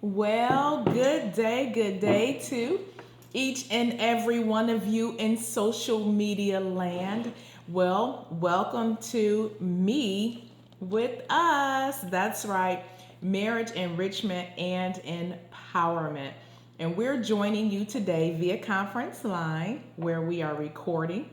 Well, good day to each and every one of you in social media land. Well, welcome to Me with Us. That's right, marriage enrichment and empowerment. And we're joining you today via conference line where we are recording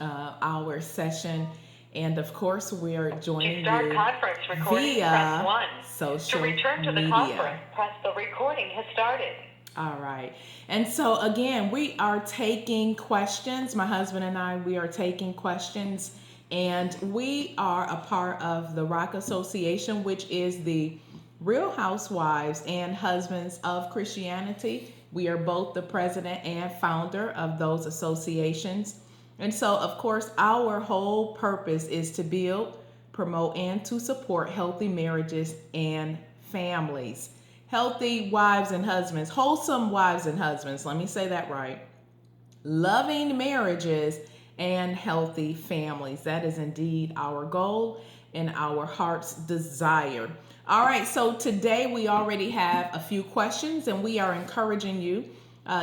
our session. And of course, we're joining start you conference recording, press via 1. To social return to the media. conference, press the recording has started. All right. And so, again, we are taking questions. My husband and I, we are taking questions. And we are a part of the Rock Association, which is the Real Housewives and Husbands of Christianity. We are both the president and founder of those associations. And so, of course, our whole purpose is to build, promote, and to support healthy marriages and families. Healthy wives and husbands, wholesome wives and husbands, let me say that right. Loving marriages and healthy families. That is indeed our goal and our heart's desire. All right, so today we already have a few questions, and we are encouraging you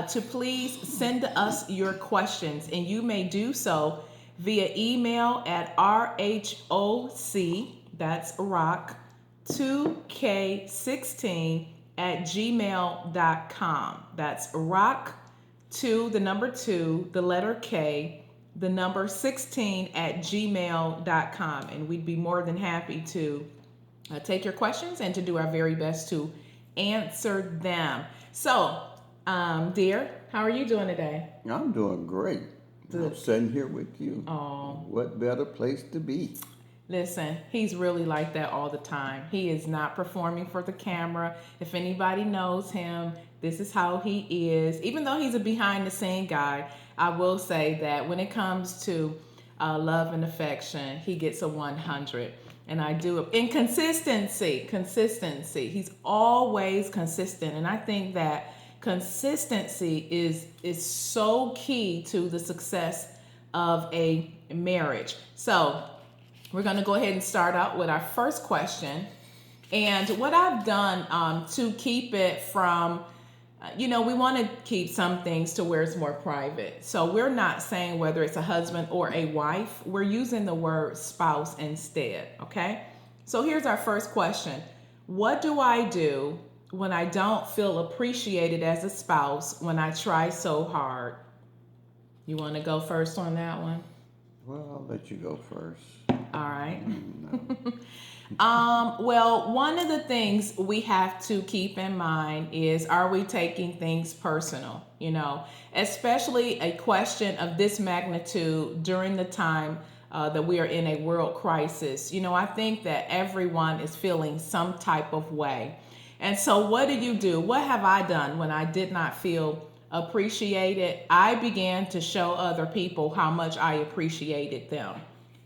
to please send us your questions, and you may do so via email at RHOC, that's rock, 2K16 at gmail.com. That's rock 2, the number 2, the letter K, the number 16 at gmail.com. And we'd be more than happy to take your questions and to do our very best to answer them. So, dear, how are you doing today? I'm doing great. I'm sitting here with you. Oh, What better place to be? listen, he's really like that all the time. He is not performing for the camera. If anybody knows him, this is how he is. Even though he's a behind the scene guy, I will say that when it comes to love and affection, he gets a 100. And I do it in consistency. He's always consistent. And I think that consistency is so key to the success of a marriage. So we're going to go ahead and start out with our first question. And what I've done to keep it from, we want to keep some things to where it's more private. So we're not saying whether it's a husband or a wife. We're using the word spouse instead, okay? So here's our first question. What do I do when I don't feel appreciated as a spouse when I try so hard? You want to go first on that one? Well, I'll let you go first. All right. No. Well, one of the things we have to keep in mind is, are we taking things personal? Especially a question of this magnitude during the time that we are in a world crisis. I think that everyone is feeling some type of way. And so what do? What have I done when I did not feel appreciated? I began to show other people how much I appreciated them.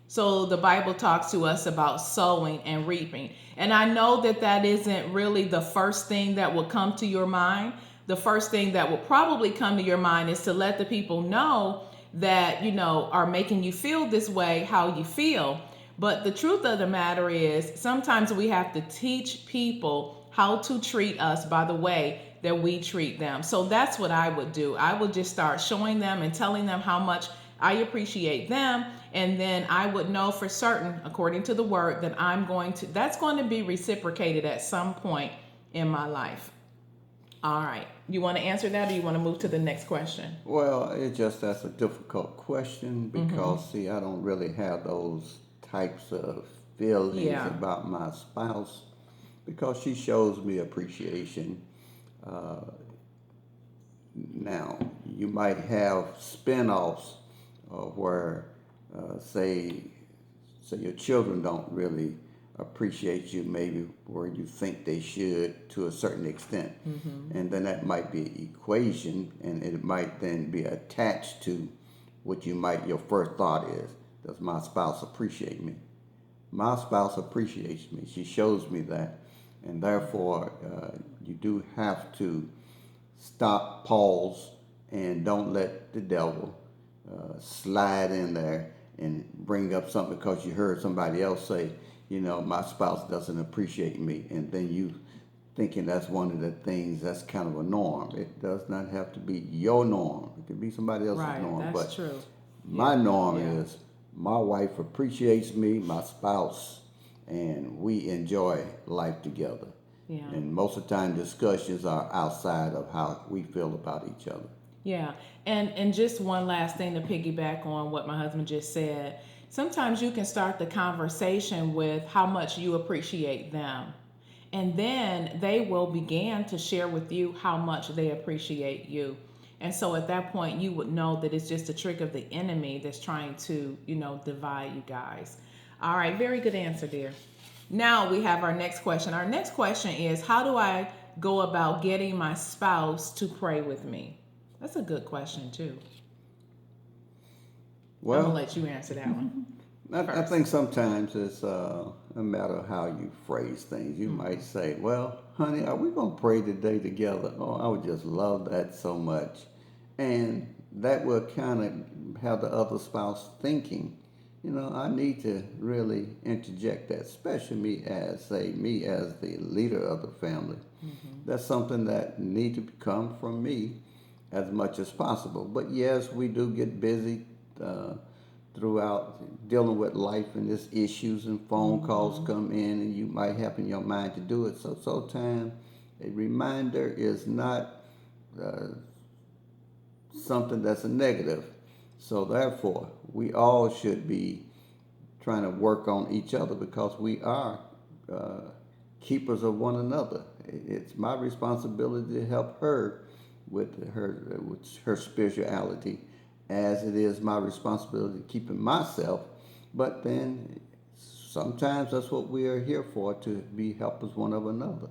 So the Bible talks to us about sowing and reaping. And I know that that isn't really the first thing that will come to your mind. The first thing that will probably come to your mind is to let the people know that, are making you feel this way, how you feel. But the truth of the matter is, sometimes we have to teach people how to treat us by the way that we treat them. So that's what I would do. I would just start showing them and telling them how much I appreciate them. And then I would know for certain, according to the word, that that's going to be reciprocated at some point in my life. All right. You want to answer that, or you want to move to the next question? Well, that's a difficult question because, see, I don't really have those types of feelings about my spouse because she shows me appreciation. Now, you might have spin-offs where, say your children don't really appreciate you, maybe where you think they should to a certain extent. And then that might be an equation, and it might then be attached to what your first thought is. Does my spouse appreciate me? My spouse appreciates me. She shows me that. And therefore, you do have to stop, pause, and don't let the devil slide in there and bring up something because you heard somebody else say, my spouse doesn't appreciate me, and then you thinking that's one of the things that's kind of a norm. It does not have to be your norm. It could be somebody else's Right, norm. that's But true. my norm Yeah. is my wife appreciates me, my spouse, and we enjoy life together. Yeah. And most of the time, discussions are outside of how we feel about each other. Yeah. And just one last thing to piggyback on what my husband just said. Sometimes you can start the conversation with how much you appreciate them. And then they will begin to share with you how much they appreciate you. And so at that point, you would know that it's just a trick of the enemy that's trying to, divide you guys. All right, very good answer, dear. Now we have our next question. Our next question is, how do I go about getting my spouse to pray with me? That's a good question, too. I'm going to Well, let you answer that one. I think sometimes it's a matter of how you phrase things. You might say, "Well, honey, are we going to pray today together?" Oh, I would just love that so much. And that will kind of have the other spouse thinking, I need to really interject that, especially me as the leader of the family. That's something that need to come from me as much as possible. But yes, we do get busy throughout dealing with life and its issues, and phone calls come in, and you might have in your mind to do it. So sometimes a reminder is not something that's a negative. So therefore, we all should be trying to work on each other, because we are keepers of one another. It's my responsibility to help her with her spirituality, as it is my responsibility to keep myself. But then sometimes that's what we are here for, to be helpers one of another.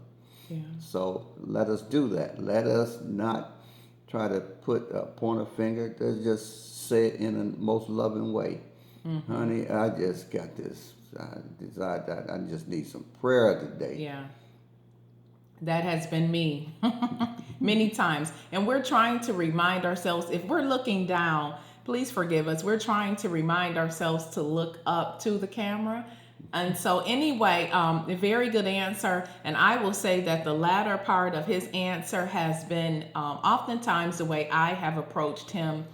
Yeah. So let us do that. Let us not try to point a finger. Let's just say it in the most loving way. Honey, I just got this. I just need some prayer today. Yeah. That has been me many times. And we're trying to remind ourselves, if we're looking down, please forgive us. We're trying to remind ourselves to look up to the camera. And so anyway, a very good answer. And I will say that the latter part of his answer has been oftentimes the way I have approached him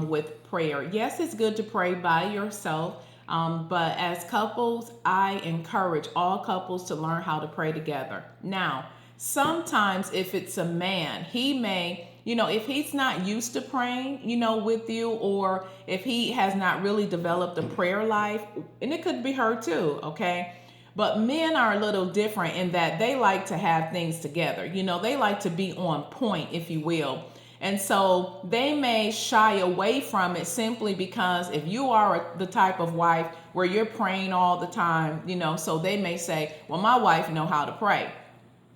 with prayer. Yes, it's good to pray by yourself. But as couples, I encourage all couples to learn how to pray together. Now, sometimes if it's a man, he may, if he's not used to praying, with you, or if he has not really developed a prayer life, and it could be her too, okay? But men are a little different in that they like to have things together. They like to be on point, if you will. And so they may shy away from it simply because if you are the type of wife where you're praying all the time, so they may say, well, my wife know how to pray.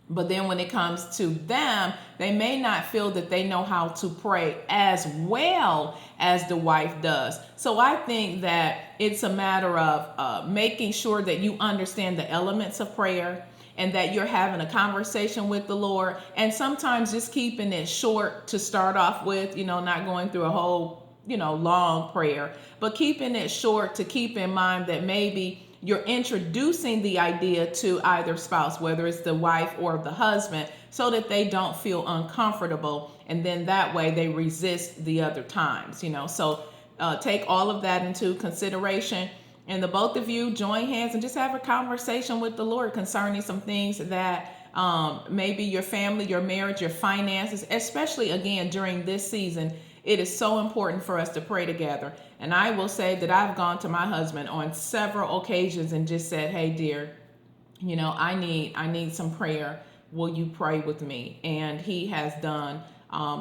But then when it comes to them, they may not feel that they know how to pray as well as the wife does. So I think that it's a matter of making sure that you understand the elements of prayer, and that you're having a conversation with the Lord, and sometimes just keeping it short to start off with, not going through a whole, long prayer, but keeping it short to keep in mind that maybe you're introducing the idea to either spouse, whether it's the wife or the husband, so that they don't feel uncomfortable. And then that way they resist the other times, So take all of that into consideration. And the both of you join hands and just have a conversation with the Lord concerning some things that maybe your family, your marriage, your finances, especially again during this season. It is so important for us to pray together. And I will say that I've gone to my husband on several occasions and just said, hey, dear, I need some prayer. Will you pray with me? And he has done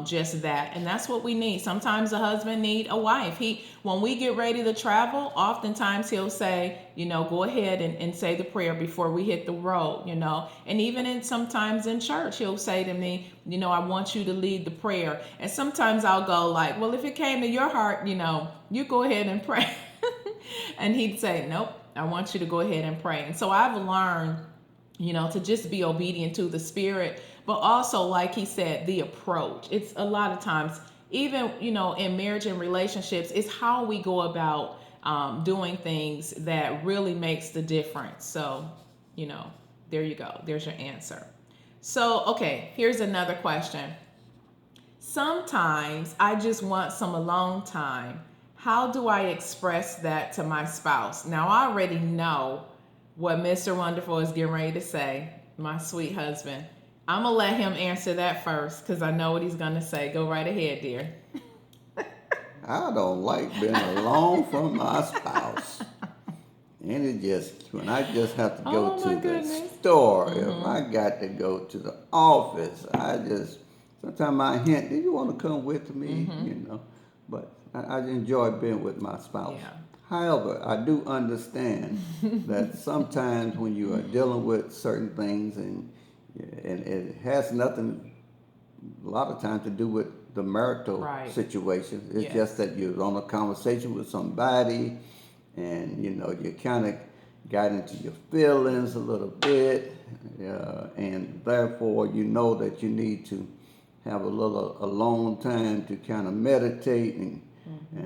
just that. And that's what we need. Sometimes a husband need a wife. When we get ready to travel, oftentimes he'll say, go ahead and say the prayer before we hit the road, and even sometimes in church, he'll say to me, I want you to lead the prayer. And sometimes I'll go like, well, if it came to your heart, you go ahead and pray. And he'd say, nope, I want you to go ahead and pray. And so I've learned, to just be obedient to the Spirit, but also, like he said, the approach. It's a lot of times, even, in marriage and relationships, it's how we go about doing things that really makes the difference. So, there you go. There's your answer. So, okay, here's another question. Sometimes I just want some alone time. How do I express that to my spouse? Now, I already know what Mr. Wonderful is getting ready to say, my sweet husband. I'm going to let him answer that first because I know what he's going to say. Go right ahead, dear. I don't like being alone from my spouse. And it just, when I just have to go Oh, to my the goodness. store, if I got to go to the office, sometimes I hint, do you want to come with me? But I enjoy being with my spouse. Yeah. However, I do understand that sometimes when you are dealing with certain things and it has nothing a lot of times to do with the marital Right. situation. It's Yes. just that you're on a conversation with somebody and you kind of got into your feelings a little bit, and therefore you know that you need to have a little alone time to kind of meditate and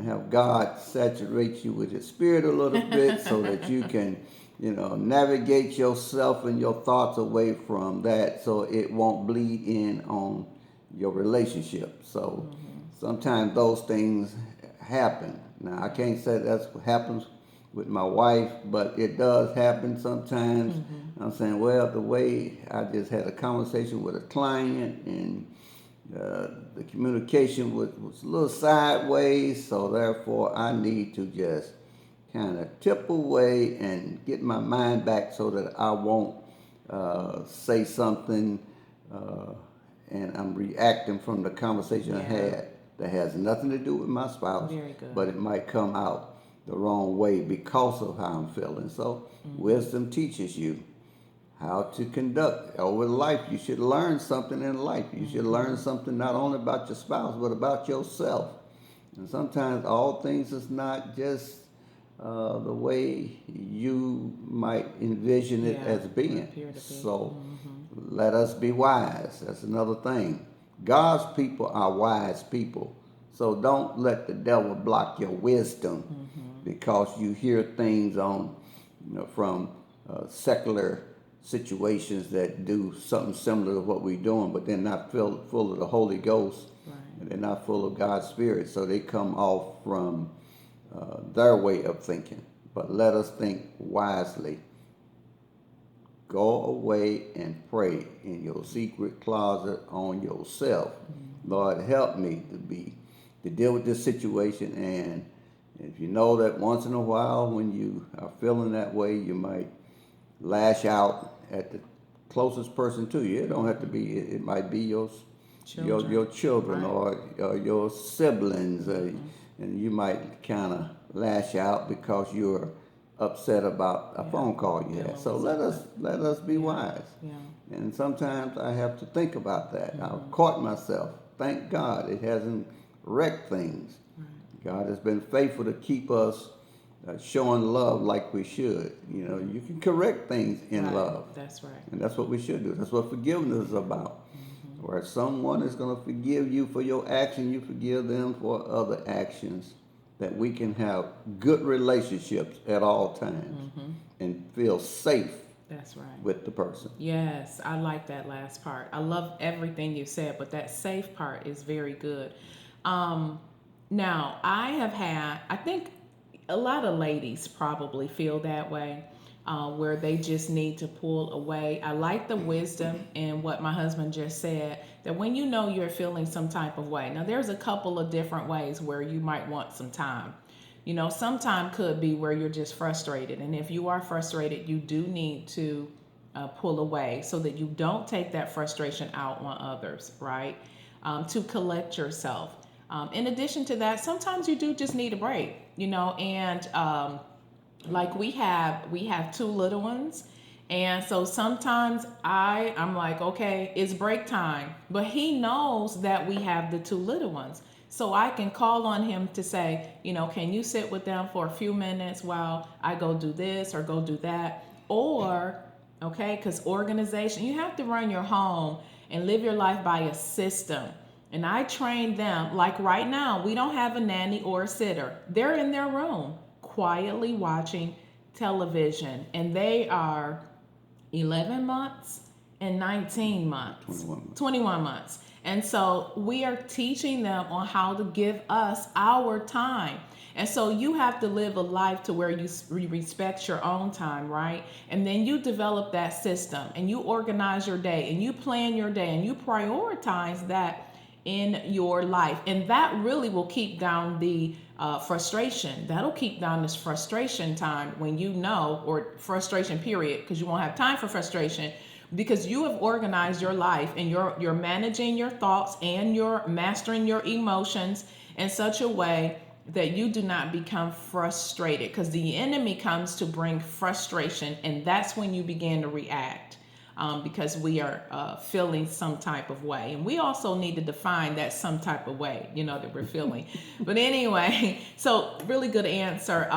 have God saturate you with His Spirit a little bit so that you can, navigate yourself and your thoughts away from that so it won't bleed in on your relationship. So sometimes those things happen. Now, I can't say that's what happens with my wife, but it does happen sometimes. I'm saying, well, the way I just had a conversation with a client and the communication was a little sideways, so therefore I need to just kind of tip away and get my mind back so that I won't say something and I'm reacting from the conversation I had that has nothing to do with my spouse, Very good. but it might come out the wrong way because of how I'm feeling. So wisdom teaches you how to conduct over life. You should learn something in life. You should learn something not only about your spouse, but about yourself. And sometimes all things is not just the way you might envision it as being. appear to be. So let us be wise. That's another thing. God's people are wise people. So don't let the devil block your wisdom because you hear things from secular situations that do something similar to what we're doing, but they're not full of the Holy Ghost. Right. And they're not full of God's Spirit. So they come off from their way of thinking. But let us think wisely. Go away and pray in your secret closet on yourself. Lord, help me to deal with this situation. And if you know that once in a while when you are feeling that way, you might lash out at the closest person to you. It don't have to be. It might be your children or your siblings, and you might kind of lash out because you're upset about a phone call you had. So let us be wise. Yeah. And sometimes I have to think about that. I've caught myself. Thank God it hasn't wrecked things. God has been faithful to keep us showing love like we should. You can correct things in love. That's right. And that's what we should do. That's what forgiveness is about. Where someone is going to forgive you for your action, you forgive them for other actions, that we can have good relationships at all times and feel safe. That's right. With the person. Yes, I like that last part. I love everything you said, but that safe part is very good. Now, I think a lot of ladies probably feel that way, where they just need to pull away. I like the wisdom in what my husband just said, that when you know you're feeling some type of way. Now, there's a couple of different ways where you might want some time. Some time could be where you're just frustrated. And if you are frustrated, you do need to pull away so that you don't take that frustration out on others, right? To collect yourself. In addition to that, sometimes you do just need a break, and like we have two little ones. And so sometimes I'm like, okay, it's break time. But he knows that we have the two little ones. So I can call on him to say, can you sit with them for a few minutes while I go do this or go do that? Or, okay, because organization, you have to run your home and live your life by a system. And I train them, like right now, we don't have a nanny or a sitter. They're in their room quietly watching television, and they are 11 months and 19 months. 21 months. 21 months. And so we are teaching them on how to give us our time. And so you have to live a life to where you respect your own time, right? And then you develop that system and you organize your day and you plan your day and you prioritize that in your life. And that really will keep down the frustration. That'll keep down this frustration time when you know, or frustration period, because you won't have time for frustration because you have organized your life and you're managing your thoughts and you're mastering your emotions in such a way that you do not become frustrated, because the enemy comes to bring frustration, and that's when you begin to react because we are feeling some type of way. And we also need to define that some type of way, that we're feeling. But anyway, so really good answer.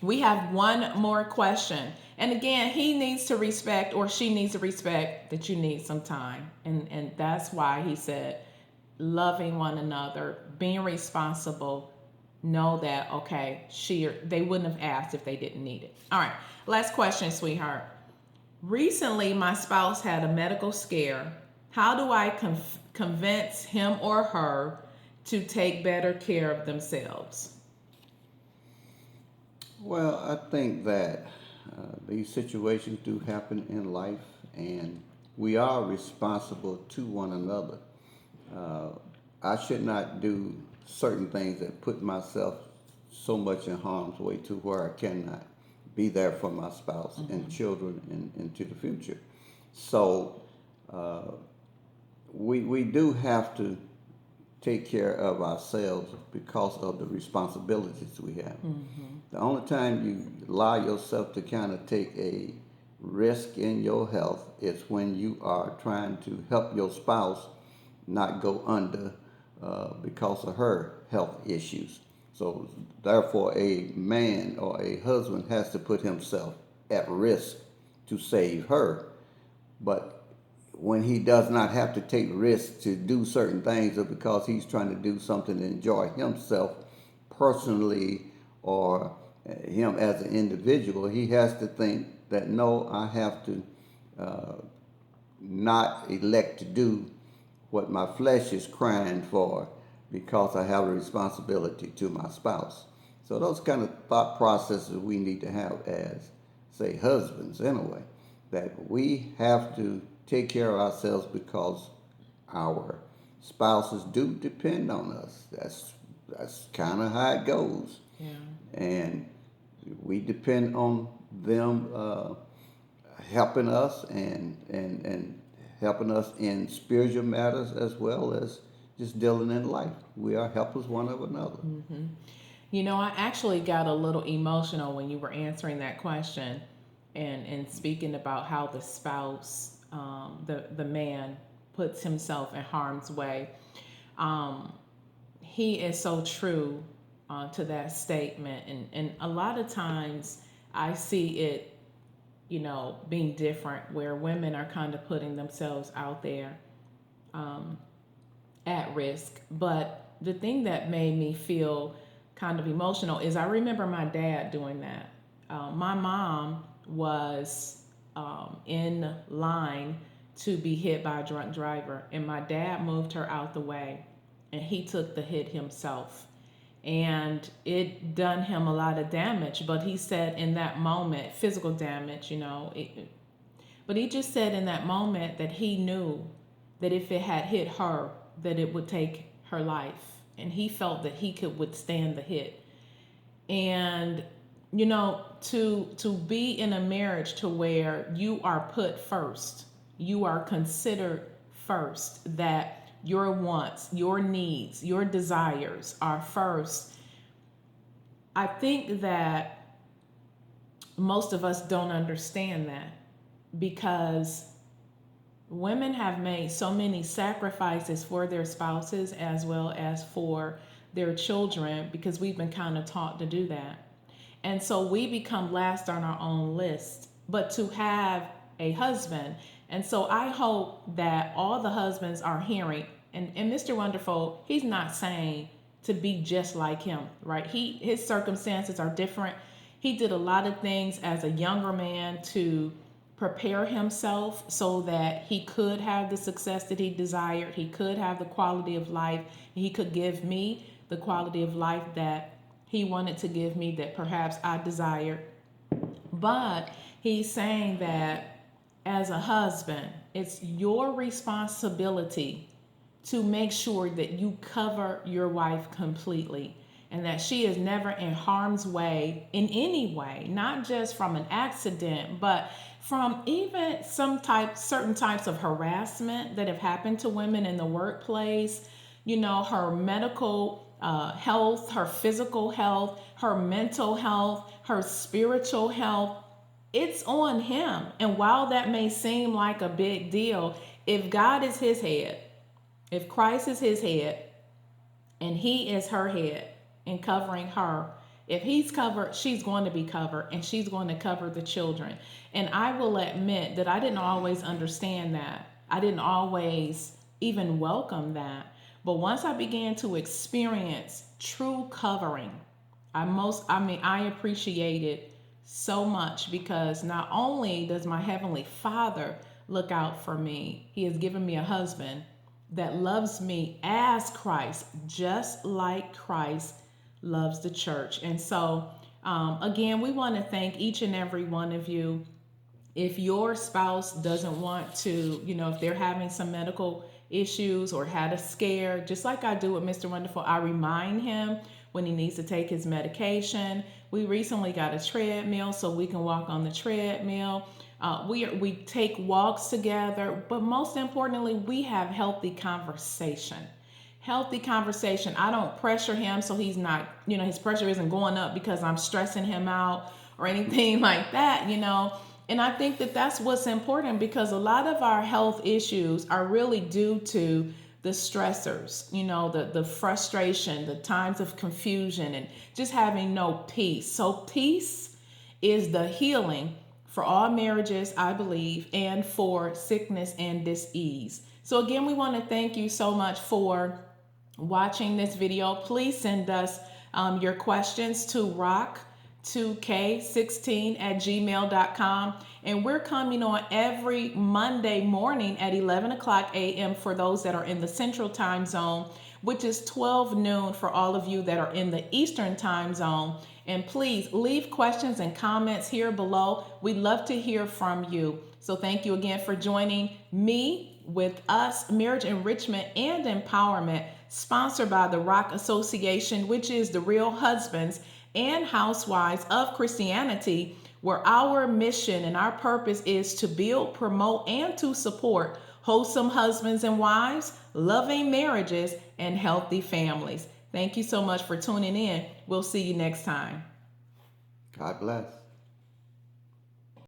We have one more question. And again, he needs to respect, or she needs to respect, that you need some time. And that's why he said, loving one another, being responsible, know that, okay, they wouldn't have asked if they didn't need it. All right, last question, sweetheart. Recently, my spouse had a medical scare. How do I convince him or her to take better care of themselves? Well, I think that these situations do happen in life, and we are responsible to one another. I should not do certain things that put myself so much in harm's way to where I cannot be there for my spouse and children into the future. So we do have to take care of ourselves because of the responsibilities we have. The only time you allow yourself to kind of take a risk in your health is when you are trying to help your spouse not go under because of her health issues. So therefore, a man or a husband has to put himself at risk to save her. But when he does not have to take risks to do certain things, or because he's trying to do something to enjoy himself personally, or him as an individual, he has to think that, no, I have to not elect to do what my flesh is crying for, because I have a responsibility to my spouse. So those kind of thought processes we need to have as, say, husbands anyway, that we have to take care of ourselves because our spouses do depend on us. That's kind of how it goes. Yeah. And we depend on them helping us and helping us in spiritual matters as well as just dealing in life. We are helpers one of another. I actually got a little emotional when you were answering that question and speaking about how the spouse, the man, puts himself in harm's way. He is so true to that statement. And a lot of times I see it, being different, where women are kind of putting themselves out there at risk. But the thing that made me feel kind of emotional is I remember my dad doing that. My mom was in line to be hit by a drunk driver, and my dad moved her out the way, and he took the hit himself. And it done him a lot of damage, but he said in that moment, physical damage, but he just said in that moment that he knew that if it had hit her, that it would take her life. And he felt that he could withstand the hit. And, to be in a marriage to where you are put first, you are considered first, that your wants, your needs, your desires are first. I think that most of us don't understand that, because women have made so many sacrifices for their spouses as well as for their children, because we've been kind of taught to do that. And so we become last on our own list. But to have a husband, and so I hope that all the husbands are hearing, and Mr. Wonderful, he's not saying to be just like him, right? His circumstances are different. He did a lot of things as a younger man to prepare himself so that he could have the success that he desired. He could have the quality of life. He could give me the quality of life that he wanted to give me, that perhaps I desired. But he's saying that as a husband, it's your responsibility to make sure that you cover your wife completely and that she is never in harm's way in any way, not just from an accident, but from even certain types of harassment that have happened to women in the workplace. You know, her medical health, her physical health, her mental health, her spiritual health. It's on him. And while that may seem like a big deal, if God is his head, if Christ is his head, and he is her head in covering her, if he's covered, she's going to be covered, and she's going to cover the children. And I will admit that I didn't always understand that. I didn't always even welcome that. But once I began to experience true covering, I appreciate it so much, because not only does my Heavenly Father look out for me, he has given me a husband that loves me as Christ, just like Christ loves the church. And so, again, we want to thank each and every one of you. If your spouse doesn't want to, if they're having some medical issues or had a scare, just like I do with Mr. Wonderful, I remind him when he needs to take his medication. We recently got a treadmill so we can walk on the treadmill. We take walks together, but most importantly, we have healthy conversation. Healthy conversation. I don't pressure him so he's not, his pressure isn't going up because I'm stressing him out or anything like that, And I think that that's what's important, because a lot of our health issues are really due to the stressors, the frustration, the times of confusion, and just having no peace. So peace is the healing for all marriages, I believe, and for sickness and disease. So again, we want to thank you so much for watching this video. Please send us your questions to rock2k16@gmail.com. And we're coming on every Monday morning at 11 o'clock a.m. for those that are in the Central Time Zone, which is 12 noon for all of you that are in the Eastern Time Zone. And please leave questions and comments here below. We'd love to hear from you. So thank you again for joining me with us, Marriage Enrichment and Empowerment, sponsored by the Rock Association, which is the Real Husbands and Housewives of Christianity, where our mission and our purpose is to build, promote, and to support wholesome husbands and wives, loving marriages, and healthy families. Thank you so much for tuning in. We'll see you next time. God bless.